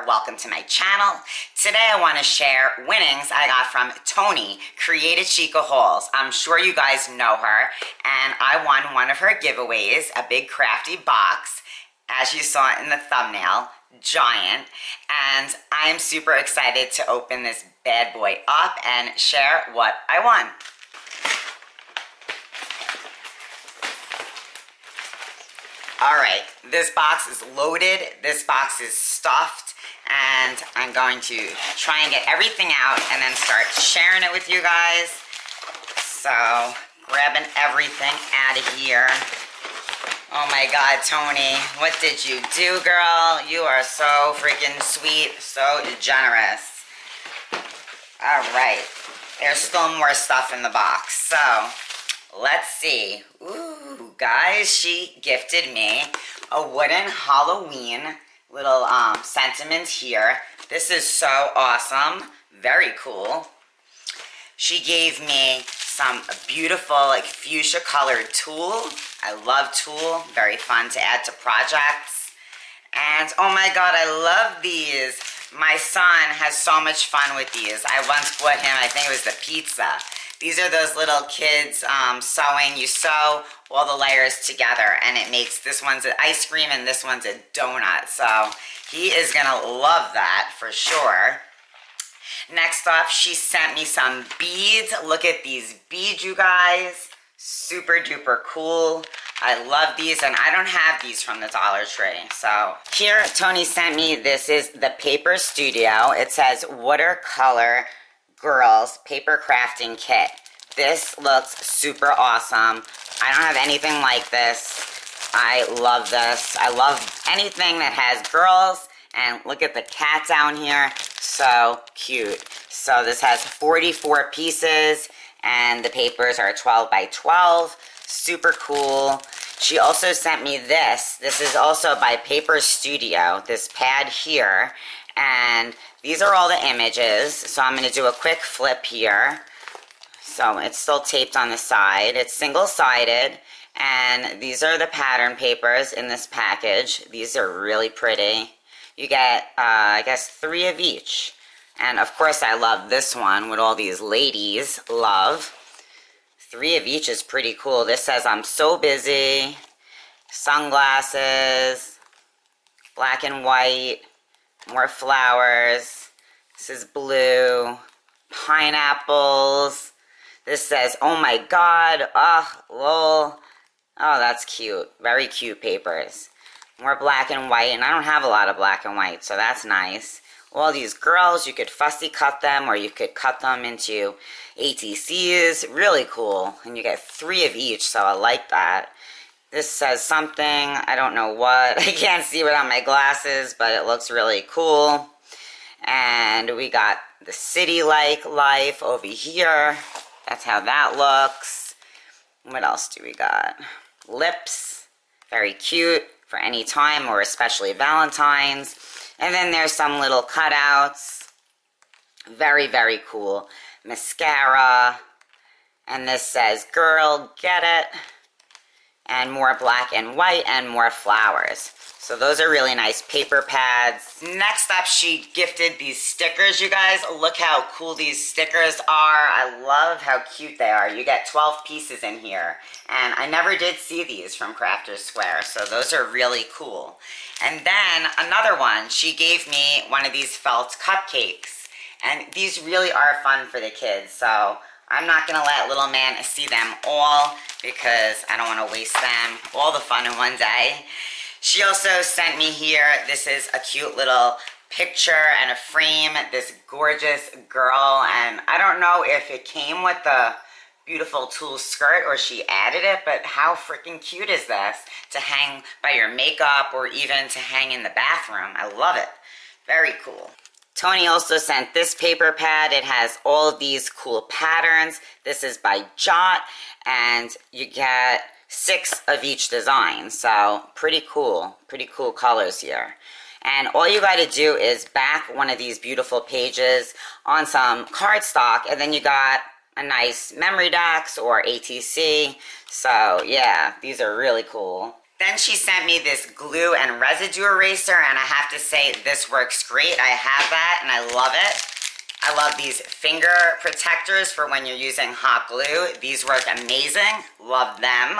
or welcome to my channel. Today I want to share winnings I got from Tony, Created Chica Hauls. I'm sure you guys know her, and I won one of her giveaways, a big crafty box, as you saw in the thumbnail, giant, and I'm super excited to open this bad boy up and share what I won. Alright, this box is loaded, this box is stuffed, and I'm going to try and get everything out and then start sharing it with you guys. So, grabbing everything out of here. Oh my god, Tony, what did you do, girl? You are so freaking sweet, so generous. Alright, there's still more stuff in the box, so let's see. Ooh, guys, she gifted me a wooden Halloween little sentiment here. This is so awesome. Very cool. She gave me some beautiful, like, fuchsia colored tulle. I love tulle. Very fun to add to projects. And, oh my god, I love these. My son has so much fun with these. I once bought him, I think it was the pizza. These are those little kids sewing. You sew all the layers together and it makes, this one's an ice cream and this one's a donut. So he is gonna love that for sure. Next up, she sent me some beads. Look at these beads, you guys. Super duper cool. I love these, and I don't have these from the Dollar Tree. So here, Tony sent me, this is the Paper Studio. It says Watercolor Girls Paper Crafting Kit. This looks super awesome. I don't have anything like this. I love this. I love anything that has girls. And look at the cat down here. So cute. So this has 44 pieces and the papers are 12 by 12. Super cool. She also sent me this. This is also by Paper Studio. This pad here. And these are all the images. So I'm going to do a quick flip here. So it's still taped on the side. It's single-sided. And these are the pattern papers in this package. These are really pretty. You get, I guess, 3 of each. And, of course, I love this one with all these ladies. Love. 3 of each is pretty cool. This says, I'm so busy. Sunglasses. Black and white. More flowers. This is blue. Pineapples. This says, oh my god. Lol. Oh, that's cute. Very cute papers. More black and white, and I don't have a lot of black and white, so that's nice. All these girls, you could fussy cut them, or you could cut them into ATCs. Really cool. And you get 3 of each, so I like that. This says something, I don't know what. I can't see without my glasses, but it looks really cool. And we got the city-like life over here. That's how that looks. What else do we got? Lips. Very cute for any time, or especially Valentine's. And then there's some little cutouts. Very, very cool. Mascara. And this says, girl, get it. And more black and white and more flowers. So those are really nice paper pads. Next up, she gifted these stickers, you guys. Look how cool these stickers are. I love how cute they are. You get 12 pieces in here. And I never did see these from Crafters Square, so those are really cool. And then another one, she gave me one of these felt cupcakes. And these really are fun for the kids, so I'm not gonna let little man see them all because I don't wanna waste them, all the fun in one day. She also sent me here, this is a cute little picture and a frame, this gorgeous girl, and I don't know if it came with the beautiful tulle skirt or she added it, but how freaking cute is this to hang by your makeup or even to hang in the bathroom? I love it. Very cool. Tony also sent this paper pad. It has all of these cool patterns. This is by Jot, and you get 6 of each design, so pretty cool colors here. And all you got to do is back one of these beautiful pages on some cardstock, and then you got a nice memory decks or ATC. So yeah, these are really cool. Then she sent me this glue and residue eraser, and I have to say this works great. I have that and I love it. I love these finger protectors for when you're using hot glue. These work amazing. Love them.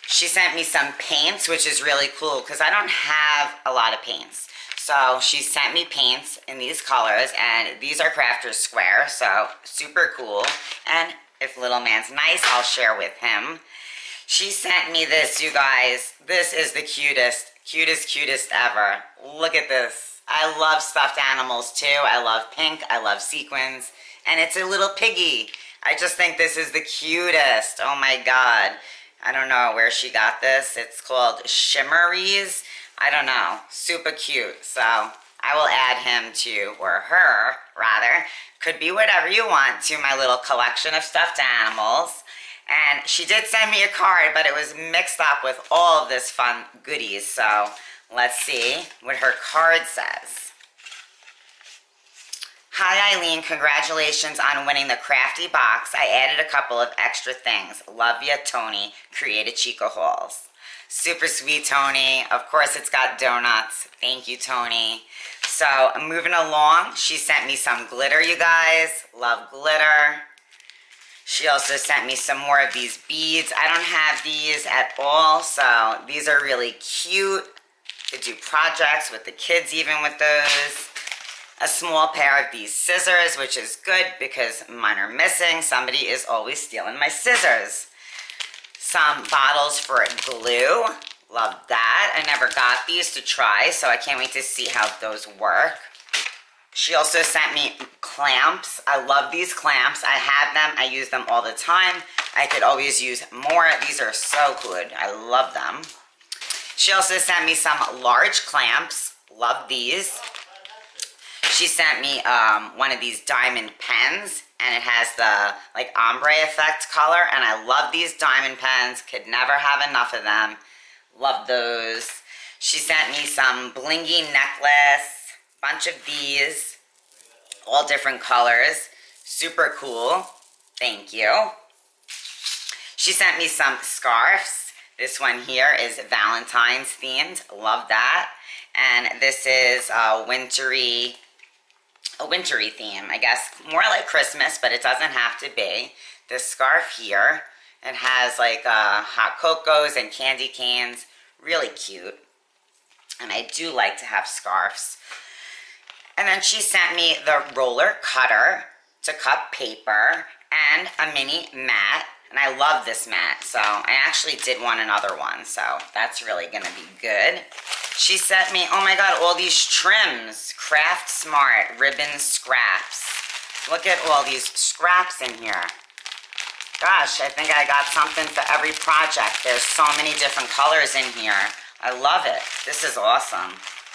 She sent me some paints, which is really cool because I don't have a lot of paints. So she sent me paints in these colors, and these are Crafters Square, so super cool. And if little man's nice, I'll share with him. She sent me this, you guys. This is the cutest ever. Look at this. I love stuffed animals too. I love pink, I love sequins, and it's a little piggy. I just think this is the cutest. Oh my God. I don't know where she got this. It's called Shimmeries. I don't know. Super cute. So I will add him to, or her rather, could be whatever you want, to my little collection of stuffed animals. And she did send me a card, but it was mixed up with all of this fun goodies. So let's see what her card says. Hi Ilene, congratulations on winning the crafty box. I added a couple of extra things. Love ya, Tony. Created Chica hauls. Super sweet, Tony. Of course it's got donuts. Thank you, Tony. So moving along, she sent me some glitter, you guys. Love glitter. She also sent me some more of these beads. I don't have these at all, so these are really cute to do projects with the kids, even with those. A small pair of these scissors, which is good because mine are missing. Somebody is always stealing my scissors. Some bottles for glue. Love that. I never got these to try, so I can't wait to see how those work. She also sent me clamps. I love these clamps. I have them. I use them all the time. I could always use more. These are so good. I love them. She also sent me some large clamps. Love these. She sent me one of these diamond pens, and it has the like ombre effect color, and I love these diamond pens. Could never have enough of them. Love those. She sent me some blingy necklace. Bunch of these, all different colors. Super cool. Thank you. She sent me some scarves. This one here is Valentine's themed. Love that. And this is a wintry theme. I guess more like Christmas, but it doesn't have to be. This scarf here, it has like hot cocos and candy canes. Really cute. And I do like to have scarves. And then she sent me the roller cutter to cut paper and a mini mat. And I love this mat, so I actually did want another one, so that's really gonna be good. She sent me, oh my God, all these trims. Craft Smart ribbon scraps. Look at all these scraps in here. Gosh, I think I got something for every project. There's so many different colors in here. I love it. This is awesome.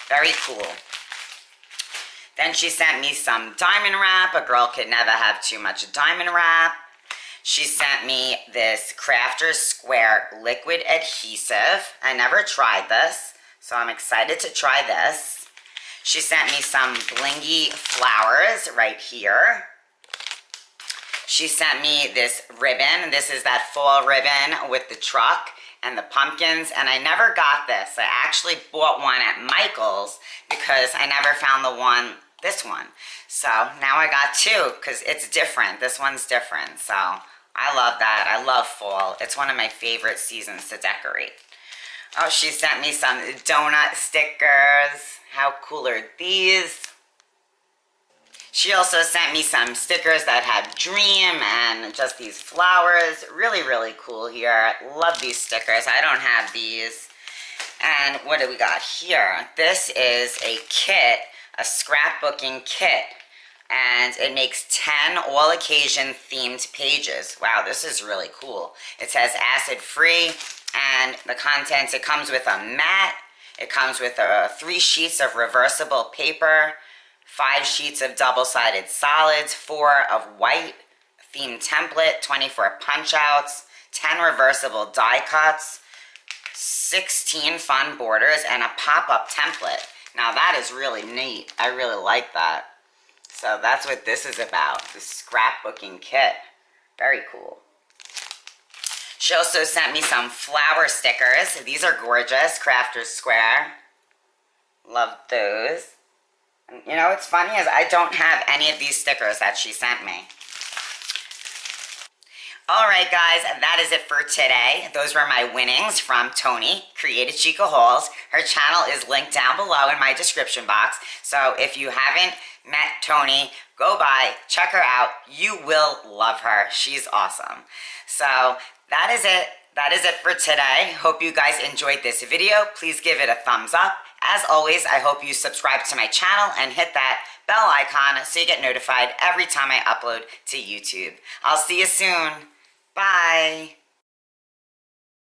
Very cool. Then she sent me some diamond wrap. A girl could never have too much diamond wrap. She sent me this Crafters Square liquid adhesive. I never tried this, so I'm excited to try this. She sent me some blingy flowers right here. She sent me this ribbon. This is that fall ribbon with the truck and the pumpkins, and I never got this. I actually bought one at Michael's because I never found the one, this one. So now I got two because it's different. This one's different. So I love that. I love fall. It's one of my favorite seasons to decorate. Oh, she sent me some donut stickers. How cool are these? She also sent me some stickers that have dream and just these flowers. Really, really cool here. Love these stickers. I don't have these. And what do we got here? This is a kit, a scrapbooking kit. And it makes 10 all-occasion themed pages. Wow, this is really cool. It says acid-free, and the contents, it comes with a mat. It comes with 3 sheets of reversible paper, 5 sheets of double-sided solids, 4 of white themed template, 24 punch-outs, 10 reversible die cuts, 16 fun borders, and a pop-up template. Now that is really neat. I really like that. So that's what this is about, the scrapbooking kit. Very cool. She also sent me some flower stickers. These are gorgeous, Crafter's Square. Love those. And you know what's funny is I don't have any of these stickers that she sent me. Alright guys, that is it for today. Those were my winnings from Tony, Created Chica Hauls. Her channel is linked down below in my description box. So if you haven't met Tony, go by, check her out. You will love her. She's awesome. So that is it. That is it for today. Hope you guys enjoyed this video. Please give it a thumbs up. As always, I hope you subscribe to my channel and hit that bell icon so you get notified every time I upload to YouTube. I'll see you soon. Bye.